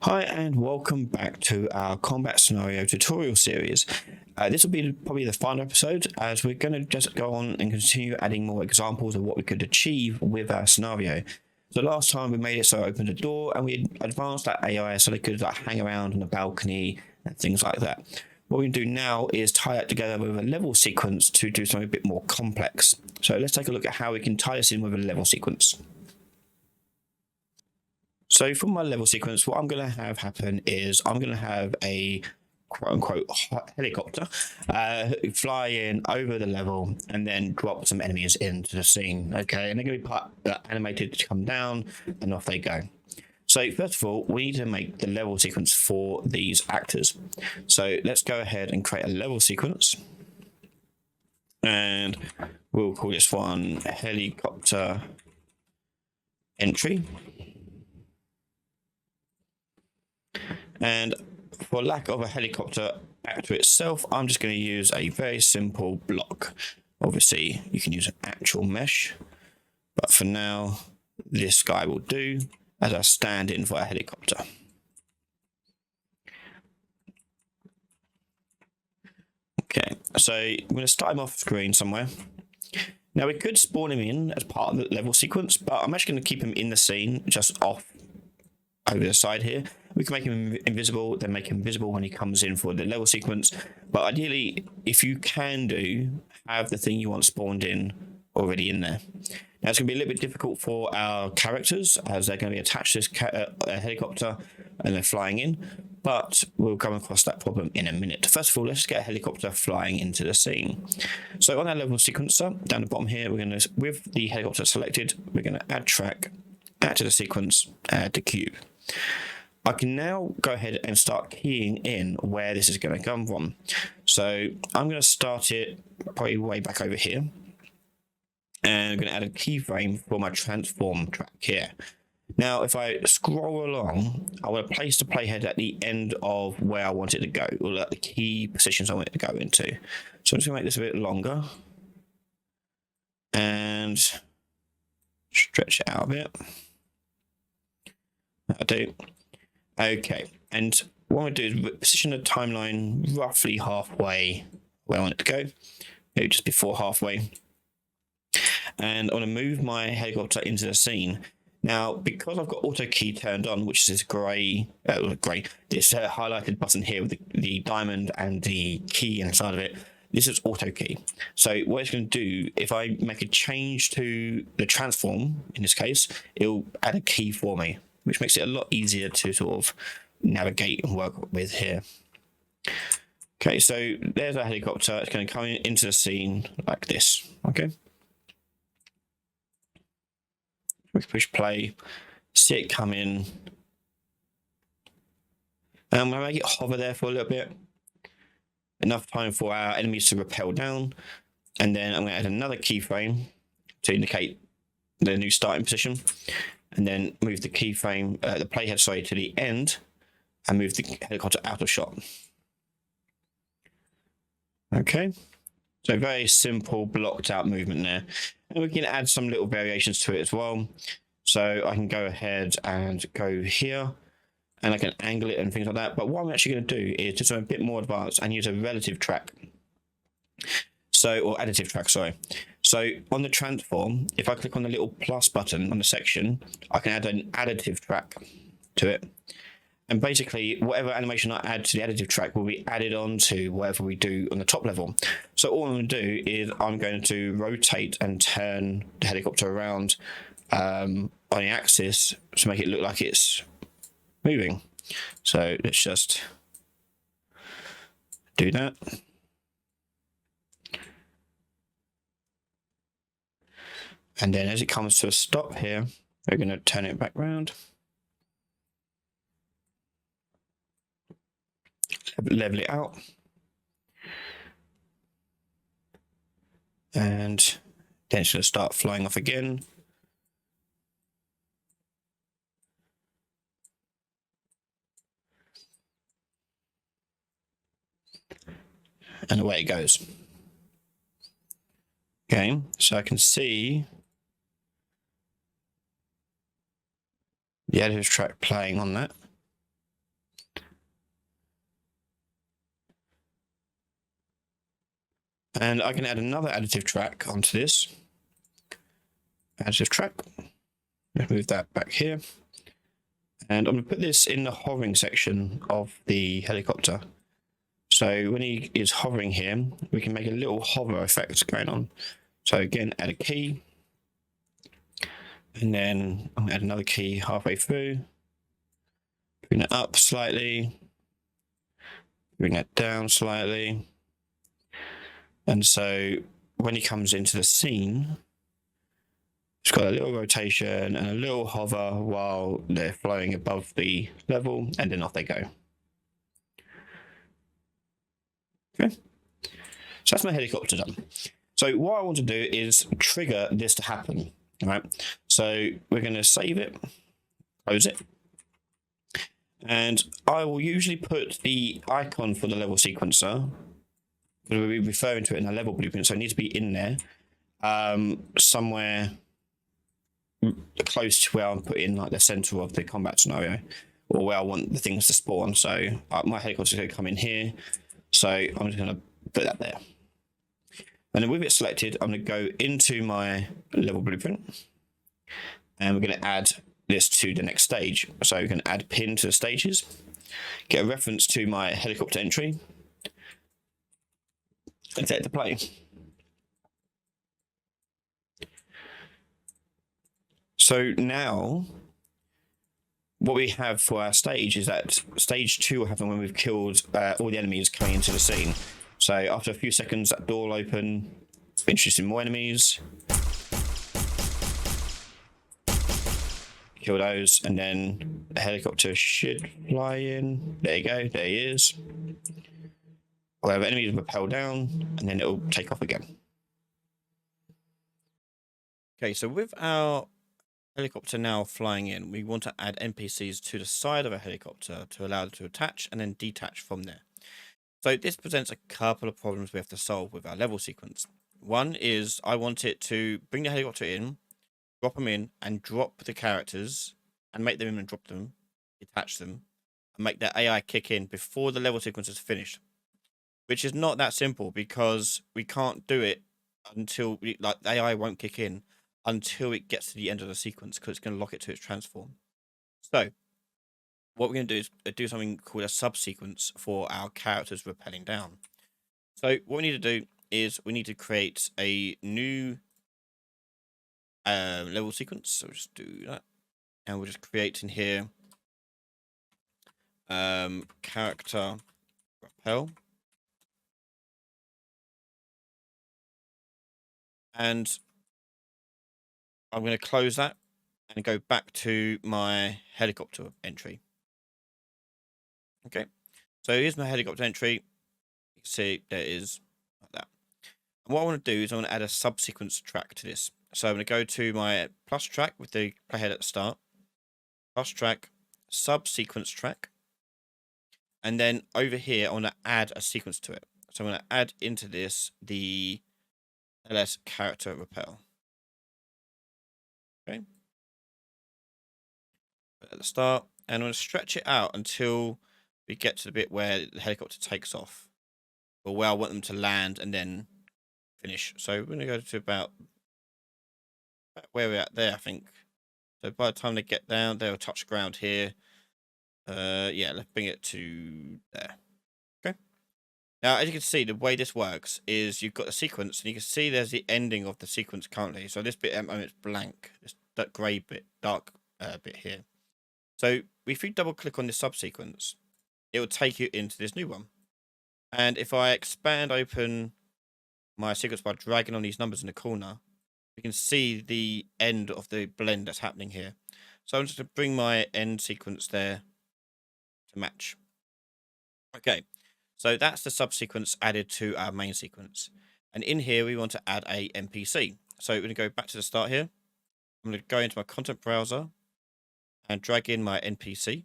Hi and welcome back to our combat scenario tutorial series. This will be probably the final episode as we're going to just go on and continue adding more examples of what we could achieve with our scenario. So last time we made it so I opened a door and we advanced that AI so they could hang around on the balcony and things like that. What we can do now is tie that together with a level sequence to do something a bit more complex. So let's take a look at how we can tie this in with a level sequence. So for my level sequence, what I'm going to have happen is I'm going to have a quote-unquote helicopter fly in over the level and then drop some enemies into the scene. Okay, and they're going to be animated to come down and off they go. So first of all, we need to make the level sequence for these actors. So let's go ahead and create a level sequence. And we'll call this one helicopter entry. And for lack of a helicopter actor itself, I'm just going to use a very simple block. Obviously, you can use an actual mesh, but for now, this guy will do as a stand-in for a helicopter. Okay, so I'm going to start him off screen somewhere. Now, we could spawn him in as part of the level sequence, but I'm actually going to keep him in the scene, just off over the side here. We can make him invisible, then make him visible when he comes in for the level sequence. But ideally, if you can have the thing you want spawned in already in there. Now it's going to be a little bit difficult for our characters as they're going to be attached to this helicopter and they're flying in, but we'll come across that problem in a minute. First of all, let's get a helicopter flying into the scene. So on our level sequencer, down the bottom here, we're going to, with the helicopter selected, we're going to add track, add to the sequence, add to cube. I can now go ahead and start keying in where this is going to come from. So I'm going to start it probably way back over here. And I'm going to add a keyframe for my transform track here. Now, if I scroll along, I want to place the playhead at the end of where I want it to go, or at the key positions I want it to go into. So I'm just going to make this a bit longer. And stretch it out a bit. That'll do. Okay, and what I'm going to do is position the timeline roughly halfway where I want it to go, maybe just before halfway. And I want to move my helicopter into the scene. Now, because I've got auto key turned on, which is this this highlighted button here with the diamond and the key inside of it, this is auto key. So what it's going to do, if I make a change to the transform, in this case, it'll add a key for me, which makes it a lot easier to sort of navigate and work with here. Okay, so there's our helicopter. It's going to come into the scene like this. Okay. We can push play, see it come in. And I'm going to make it hover there for a little bit. Enough time for our enemies to rappel down. And then I'm going to add another keyframe to indicate the new starting position. And then move the keyframe, the playhead, to the end, and move the helicopter out of shot. Okay, so very simple blocked out movement there. And we can add some little variations to it as well. So I can go ahead and go here, and I can angle it and things like that. But what I'm actually going to do is just a bit more advanced and use a relative track. Or additive track, sorry. So on the transform, if I click on the little plus button on the section, I can add an additive track to it. And basically, whatever animation I add to the additive track will be added on to whatever we do on the top level. So all I'm going to do is I'm going to rotate and turn the helicopter around on the axis to make it look like it's moving. So let's just do that. And then as it comes to a stop here, we're going to turn it back round. Level it out. And then it's going to start flying off again. And away it goes. Okay, so I can see the additive track playing on that. And I can add another additive track onto this. Additive track. Let's move that back here. And I'm going to put this in the hovering section of the helicopter. So when he is hovering here, we can make a little hover effect going on. So again, add a key. And then I'm going to add another key halfway through. Bring that up slightly. Bring that down slightly. And so when he comes into the scene, it's got a little rotation and a little hover while they're flying above the level, and then off they go. Okay, so that's my helicopter done. So what I want to do is trigger this to happen. All right, so we're going to save it, close it, and I will usually put the icon for the level sequencer, because we'll be referring to it in a level blueprint, so it needs to be in there somewhere close to where I'm putting like the center of the combat scenario, or where I want the things to spawn. So my helicopter is going to come in here, so I'm just going to put that there. And then with it selected, I'm going to go into my level blueprint, and we're going to add this to the next stage. So we can add pin to the stages, get a reference to my helicopter entry, and set it to play. So now what we have for our stage is that stage 2 will happen when we've killed all the enemies coming into the scene. So after a few seconds, that door will open, introducing more enemies. Kill those, and then the helicopter should fly in. There you go, there he is. We'll have enemies rappel down, and then it'll take off again. Okay, so with our helicopter now flying in, we want to add NPCs to the side of a helicopter to allow it to attach and then detach from there. So this presents a couple of problems we have to solve with our level sequence. One is I want it to bring the helicopter in, drop them in, and drop the characters, and make them in and drop them, detach them, and make their AI kick in before the level sequence is finished. Which is not that simple, because we can't do it until the AI won't kick in until it gets to the end of the sequence, because it's going to lock it to its transform. So what we're going to do is do something called a subsequence for our characters rappelling down. So what we need to do is we need to create a new level sequence. So we'll just do that, and we'll just create in here character rappel, and I'm going to close that and go back to my helicopter entry. Okay, so here's my helicopter entry. You can see there it is, like that. And what I want to do is I want to add a subsequence track to this. So I'm going to go to my plus track with the playhead at the start, plus track, subsequence track, and then over here I want to add a sequence to it. So I'm going to add into this the ls character rappel. Okay, at the start, and I'm going to stretch it out until we get to the bit where the helicopter takes off, or where I want them to land and then finish. So we're going to go to about where we're at there, I think. So by the time they get down, they'll touch ground here. Yeah, let's bring it to there. Okay. Now, as you can see, the way this works is you've got a sequence, and you can see there's the ending of the sequence currently. So this bit at the moment is blank. It's that grey bit, dark bit here. So if you double click on this subsequence, it will take you into this new one. And if I expand open my sequence by dragging on these numbers in the corner, we can see the end of the blend that's happening here. So I'm just going to bring my end sequence there to match. Okay, so that's the subsequence added to our main sequence. And in here, we want to add a NPC. So we're going to go back to the start here. I'm going to go into my content browser and drag in my NPC.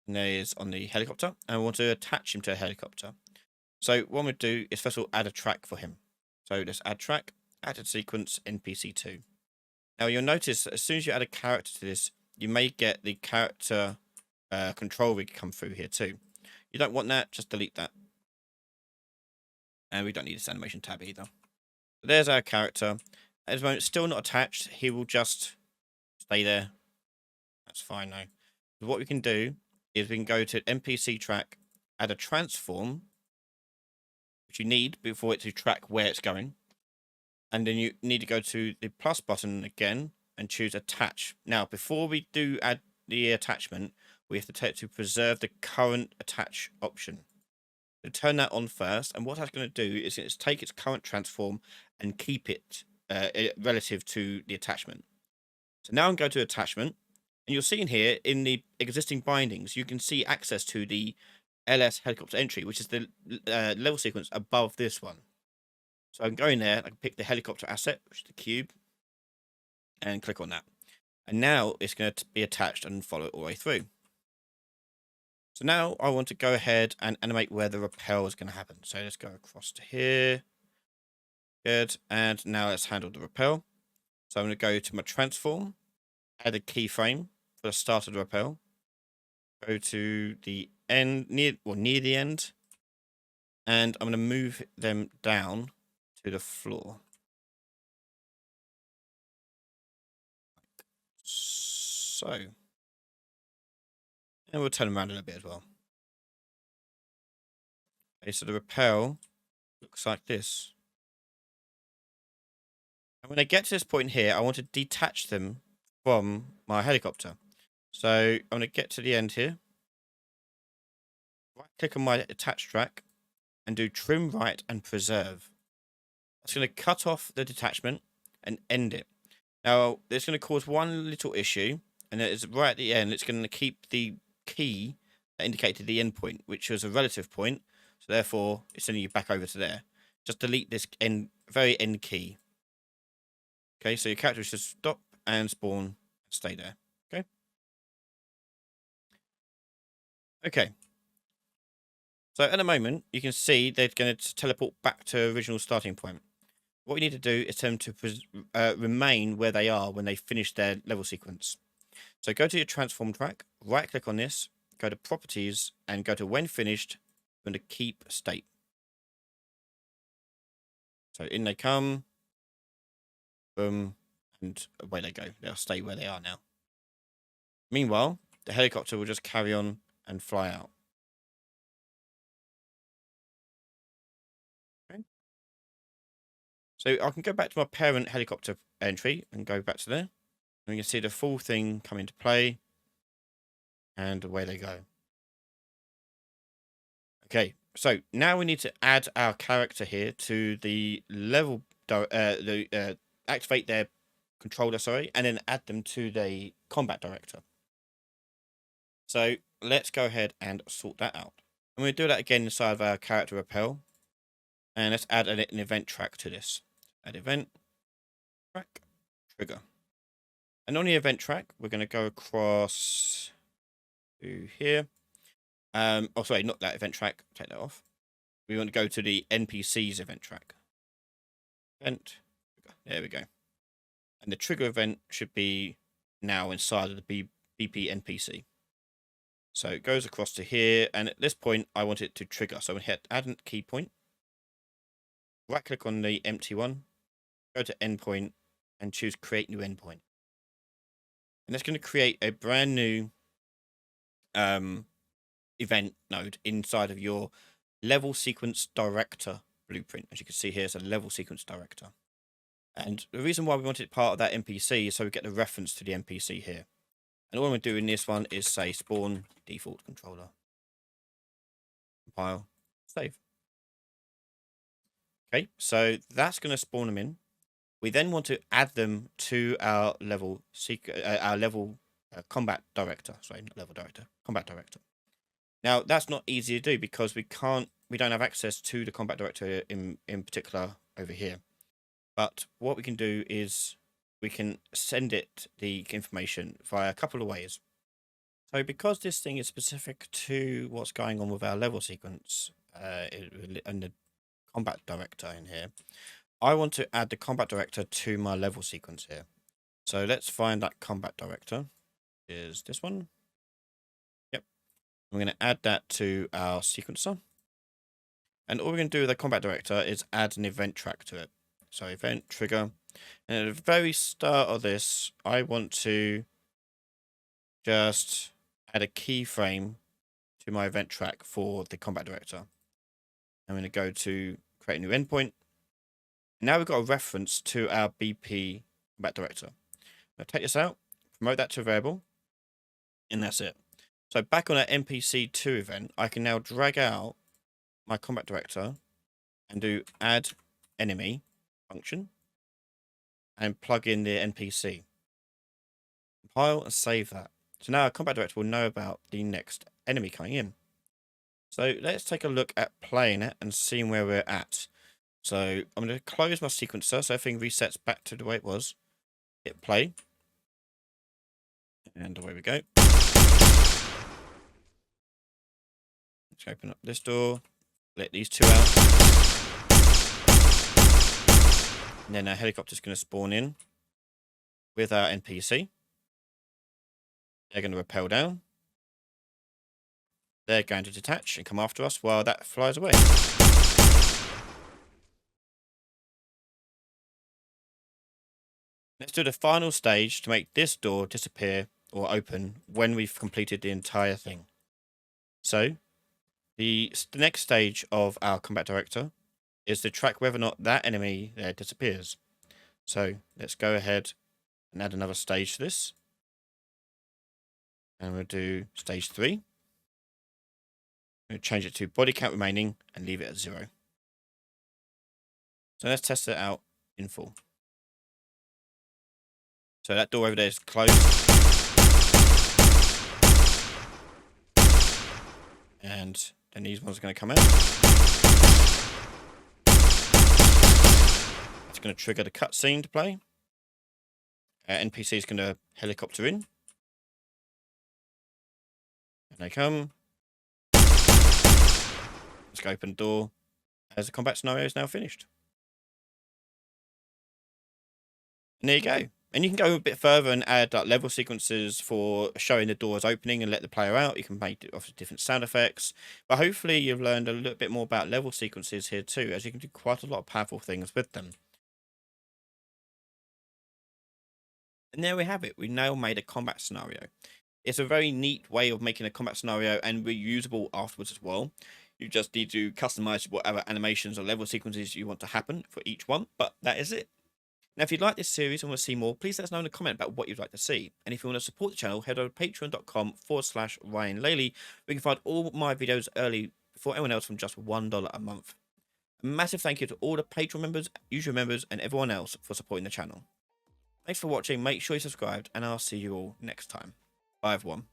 And there he is on the helicopter. And I want to attach him to a helicopter. So what I'm going to do is first of all add a track for him. So let's add track, added sequence, NPC2. Now you'll notice that as soon as you add a character to this, you may get the character control rig come through here too. You don't want that, just delete that. And we don't need this animation tab either. But there's our character. At the moment, still not attached. He will just stay there. That's fine now. But what we can do is we can go to NPC track, add a transform, which you need before it to track where it's going. And then you need to go to the plus button again and choose attach. Now, before we do add the attachment, we have to take to preserve the current attach option. So turn that on first, and what that's going to do is it's take its current transform and keep it relative to the attachment. So now I'm going to attachment, and you'll see in here in the existing bindings, you can see access to the LS helicopter entry, which is the level sequence above this one. So I can go in there, I can pick the helicopter asset, which is the cube, and click on that. And now it's going to be attached and follow it all the way through. So now I want to go ahead and animate where the rappel is going to happen. So let's go across to here. Good. And now let's handle the rappel. So I'm going to go to my transform, add a keyframe for the start of the rappel. Go to the end, near the end. And I'm going to move them down to the floor. So, and we'll turn them around a little bit as well. Okay, so the rappel looks like this. And when I get to this point here, I want to detach them from my helicopter. So I'm going to get to the end here. Right click on my attach track and do trim right and preserve. That's going to cut off the detachment and end it. Now, it's going to cause one little issue, and it is right at the end, it's going to keep the key that indicated the end point, which was a relative point. So therefore, it's sending you back over to there. Just delete this very end key. Okay, so your character should stop and spawn and stay there. Okay. Okay. So at the moment, you can see they're going to teleport back to original starting point. What we need to do is tell them to remain where they are when they finish their level sequence. So go to your transform track, right click on this, go to properties, and go to when finished, we're going to keep state. So in they come, boom, and away they go. They'll stay where they are now. Meanwhile, the helicopter will just carry on and fly out. Okay. So I can go back to my parent helicopter entry and go back to there. And you can see the full thing come into play. And away they go. Okay, so now we need to add our character here to the level, activate their controller, sorry, and then add them to the combat director. So let's go ahead and sort that out. I'm going to do that again inside of our character rappel. And let's add an event track to this. Add event track, trigger. And on the event track, we're going to go across to here. Oh, sorry, not that event track. Take that off. We want to go to the NPC's event track. Event. There we go. And the trigger event should be now inside of the BP NPC. So it goes across to here. And at this point, I want it to trigger. So I'm going to hit add a key point. Right click on the empty one. Go to endpoint and choose create new endpoint. And that's going to create a brand new event node inside of your level sequence director blueprint. As you can see here, it's a level sequence director. And the reason why we want it part of that NPC is so we get the reference to the NPC here. And all I'm going to do in this one is say spawn default controller. Compile, save. Okay, so that's going to spawn them in. We then want to add them to our combat director. Sorry, not level director, combat director. Now that's not easy to do because we don't have access to the combat director in particular over here. But what we can do is we can send it the information via a couple of ways. So because this thing is specific to what's going on with our level sequence and the combat director in here, I want to add the combat director to my level sequence here. So let's find that combat director. Is this one? Yep. I'm going to add that to our sequencer. And all we're going to do with the combat director is add an event track to it. So event trigger. And at the very start of this, I want to just add a keyframe to my event track for the combat director. I'm going to go to create a new endpoint. Now we've got a reference to our BP combat director. I'm going to take this out, promote that to a variable, and that's it. So back on our NPC2 event, I can now drag out my combat director and do add enemy function and plug in the NPC. Compile and save that. So now our combat director will know about the next enemy coming in. So let's take a look at playing it and seeing where we're at. So I'm going to close my sequencer so everything resets back to the way it was. Hit play. And away we go. Let's open up this door. Let these two out. And then our helicopter's going to spawn in with our NPC. They're going to rappel down. They're going to detach and come after us while that flies away. Let's do the final stage to make this door disappear or open when we've completed the entire thing. So, the next stage of our combat director is to track whether or not that enemy there disappears. So, let's go ahead and add another stage to this. And we'll do stage 3. We'll change it to body count remaining and leave it at 0. So let's test it out in full. So that door over there is closed. And then these ones are going to come out. It's going to trigger the cutscene to play. NPC is going to helicopter in. And they come. Let's go open the door as the combat scenario is now finished. And there you go. And you can go a bit further and add level sequences for showing the doors opening and let the player out. You can make obviously different sound effects. But hopefully you've learned a little bit more about level sequences here too, as you can do quite a lot of powerful things with them. And there we have it. We now made a combat scenario. It's a very neat way of making a combat scenario and reusable afterwards as well. You just need to customize whatever animations or level sequences you want to happen for each one, but that is it. Now, if you'd like this series and want to see more, please let us know in a comment about what you'd like to see. And if you want to support the channel, head over to patreon.com/Ryan Laley, where you can find all my videos early before anyone else from just $1 a month. A massive thank you to all the Patreon members, YouTube members, and everyone else for supporting the channel. Thanks for watching, make sure you're subscribed, and I'll see you all next time. Bye everyone.